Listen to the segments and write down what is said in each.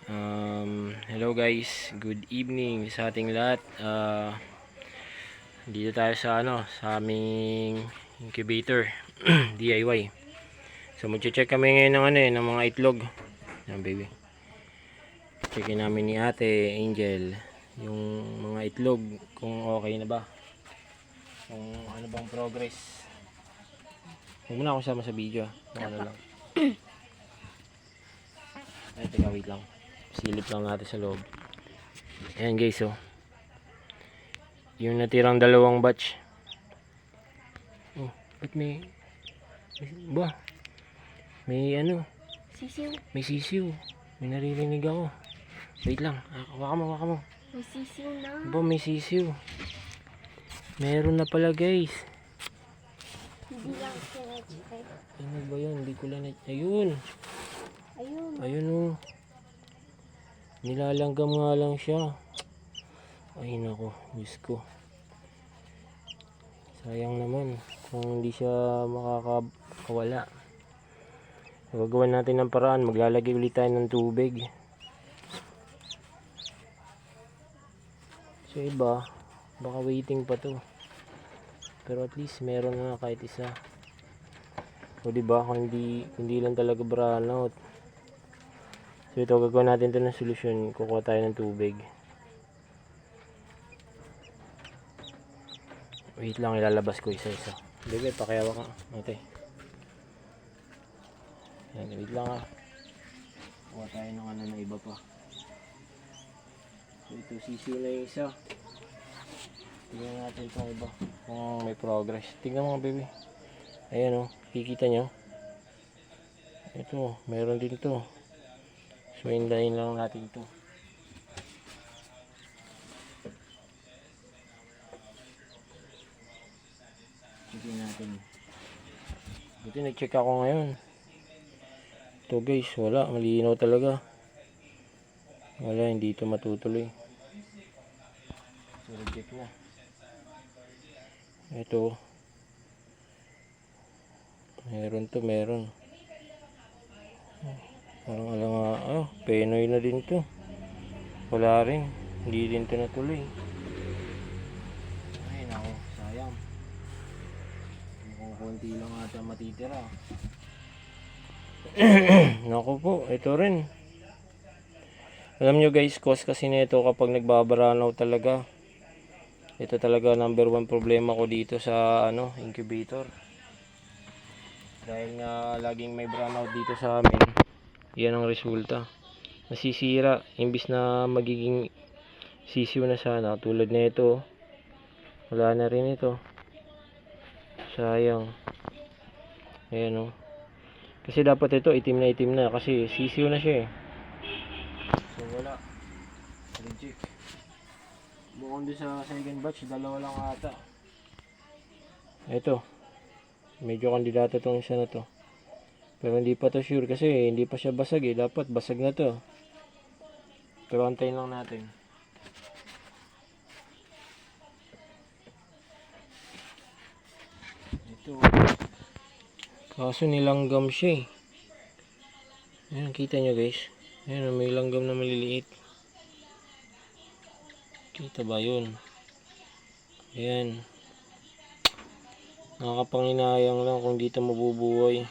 Hello guys, good evening sa ating lahat. Dito tayo sa sa aming incubator DIY. So magche-check kami ngayon ng mga itlog. Yan baby. Checkin namin ni Ate Angel yung mga itlog kung okay na ba. Kung ano bang progress. Huwag mo na ako sama sa video. Ano lang. Ay, teka, wait lang. Silip lang natin sa loob. Ayan guys, oh. Yung natirang dalawang batch. Oh, ba't ba? May Sisiw. may sisiw. May naririnig ako. Wait lang. Waka mo. May sisiw na. Ba, may sisiw. Meron na pala guys. Hindi lang siya na-check. Ano ba yun? Hindi ko lang Ayun. Ayun oh. Nilalanggam nga lang siya. Ay nako, Diyos ko. Sayang naman kung hindi siya makakawala. Gagawin natin ng paraan. Maglalagay ulit tayo ng tubig. So iba, baka waiting pa to. Pero at least meron na kahit isa. O diba, kung hindi lang talaga brownout. So ito, gagawin natin ito ng solusyon. Kukuha tayo ng tubig. Wait lang, ilalabas ko isa-isa. Bebe, pakiawa ka. Okay. Yan, wait lang ha. Kuha tayo ng na iba pa. So ito, sisiw na yung isa. Tingnan natin itong iba. Kung may progress. Tingnan mo baby. Ayan o, kikita nyo. Ito, meron din to. So hindahin lang natin to. Tingnan natin. Buti nag-check ako ngayon. Ito guys, wala. Malinaw talaga. Wala, hindi ito matutuloy. So reject na. Ito. Meron. Parang penoy na din to. Wala rin. Hindi din to natuloy. Ay nako, sayang. Mukhang konti lang ata matitira. Naku po, ito rin. Alam nyo guys, cause kasi nito kapag nagbabaranaw talaga. Ito talaga number 1 problema ko dito sa incubator. Dahil nga laging may brownout dito sa amin. Yan ang resulta. Nasisira imbis na magiging sisiw na sana. Tulad na ito. Wala na rin ito. Sayang. Ayan o. Kasi dapat ito itim na kasi sisiw na siya eh. So wala. Reject. Bukod doon sa second batch, dalawa lang ata. Ito. Medyo kandidato tong isa na to. Pero hindi pa to sure kasi hindi pa siya basag eh. Dapat basag na to. Pero antayin lang natin. Ito. Kaso nilanggam siya eh. Ayan, kita nyo guys. Ayan, may langgam na maliliit. Kita ba yun? Ayan. Nakakapanginayang lang kung dito mabubuhay.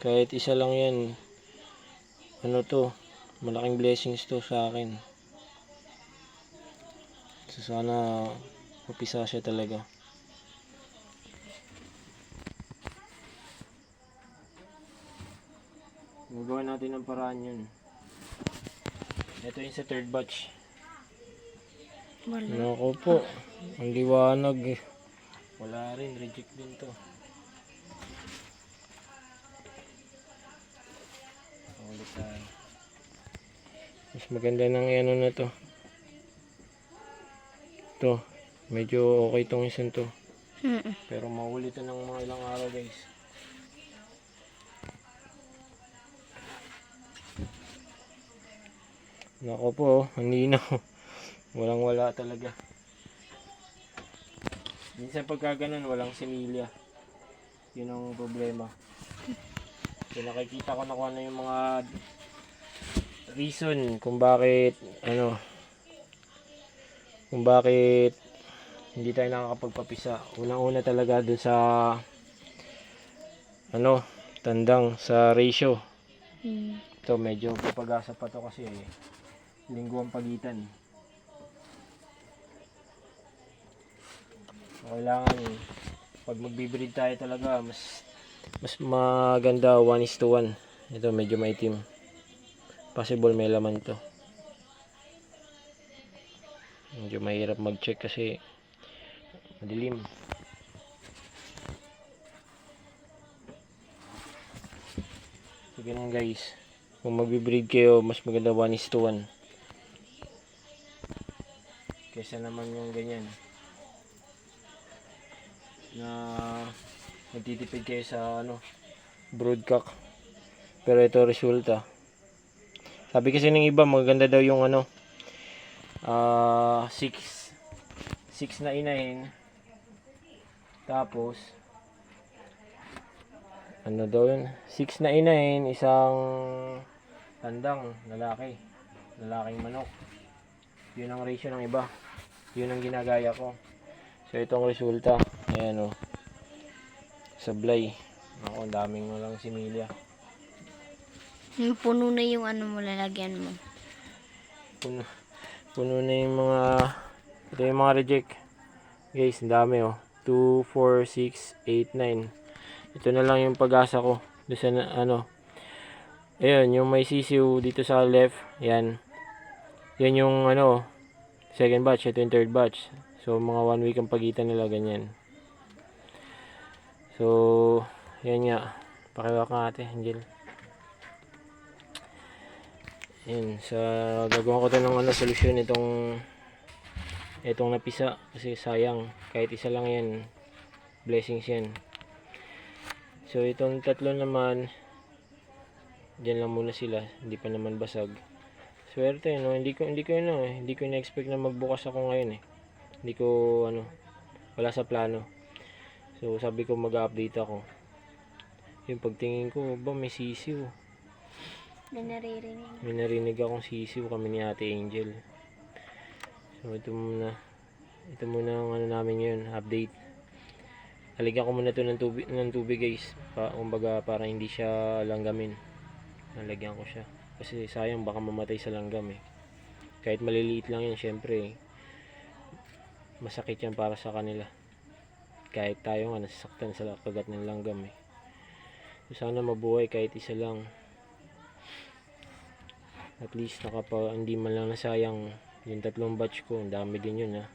Kahit isa lang yan. Ano to? Malaking blessings to sa akin. So sana mapisa siya talaga. Gagawin natin ng paraan yun. Ito yung sa third batch. Naku po. Ang liwanag eh. Wala rin. Reject din to. Ulit tayo. Mas maganda ng na to. Ito. Medyo okay tong isang to. Pero maulit ng mga ilang araw guys. Nako po, ang linaw. Walang wala talaga. Minsan pagka ganun, walang similya. Yun ang problema. So nakikita ko na kung ano yung mga reason kung bakit kung bakit hindi tayo nakakapagpapisa. Unang-una talaga dun sa tandang sa ratio. Ito medyo papagasa pa to kasi linggo ang pagitan. So, kailangan pag magbe-breed tayo talaga mas maganda 1:1. Ito medyo maitim. Possible may laman to. Medyo mahirap mag-check kasi madilim. So ganun guys, kung magbe-breed kayo mas maganda 1:1 kaysa naman yung ganyan na nagtitipid kayo sa broodcock. Pero ito resulta. Sabi kasi ng iba maganda daw yung 6 na inahin. Tapos daw yun? 6 na inahin, isang tandang lalaking manok. Yun ang ratio ng iba. Yun ang ginagaya ko. So itong resulta, ayan sablay. Ako, ang daming walang similya. Puno na yung mo lalagyan mo. Puno na yung mga ito yung mga reject. Guys, ang dami 2, 4, 6, 8, 9. Ito na lang yung pag-asa ko. Doon sa ayun, yung may sisiw dito sa left. Yan. Yan yung second batch. Ito yung third batch. So, mga 1 week ang pagitan nila. Ganyan. So, yan nga. Pakiwak nga ate, Angel. Yan. Sa gagawin ko to ng solusyon itong napisa. Kasi sayang. Kahit isa lang yan. Blessings yan. So, itong tatlo naman, dyan lang muna sila. Hindi pa naman basag. Swerte, Hindi ko na-expect na magbukas ako ngayon Hindi ko, wala sa plano. So, sabi ko mag-update ako. Yung pagtingin ko, may sisiw. May naririnig. May narinig akong sisiw kami ni Ate Angel. So, ito muna ang namin ngayon, update. Nalagyan ko muna ito ng tubig guys. Kumbaga para hindi siya langgamin. Nalagyan ko siya. Kasi sayang baka mamatay sa langgam Kahit maliliit lang yan syempre masakit yan para sa kanila. Kahit tayo nga nasasaktan sa kagat ng langgam So sana mabuhay kahit isa lang. At least hindi man lang nasayang yung 3 batch ko. Ang dami din yun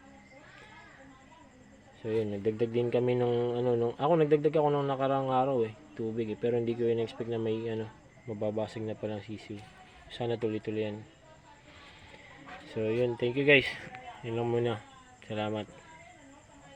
So yun, nagdagdag din kami nagdagdag ako nung nakarang araw tubig pero hindi ko in-expect na may mababasag na palang sisiw. Sana tuloy-tuloy yan. So yun, thank you guys. Yun lang muna. Salamat.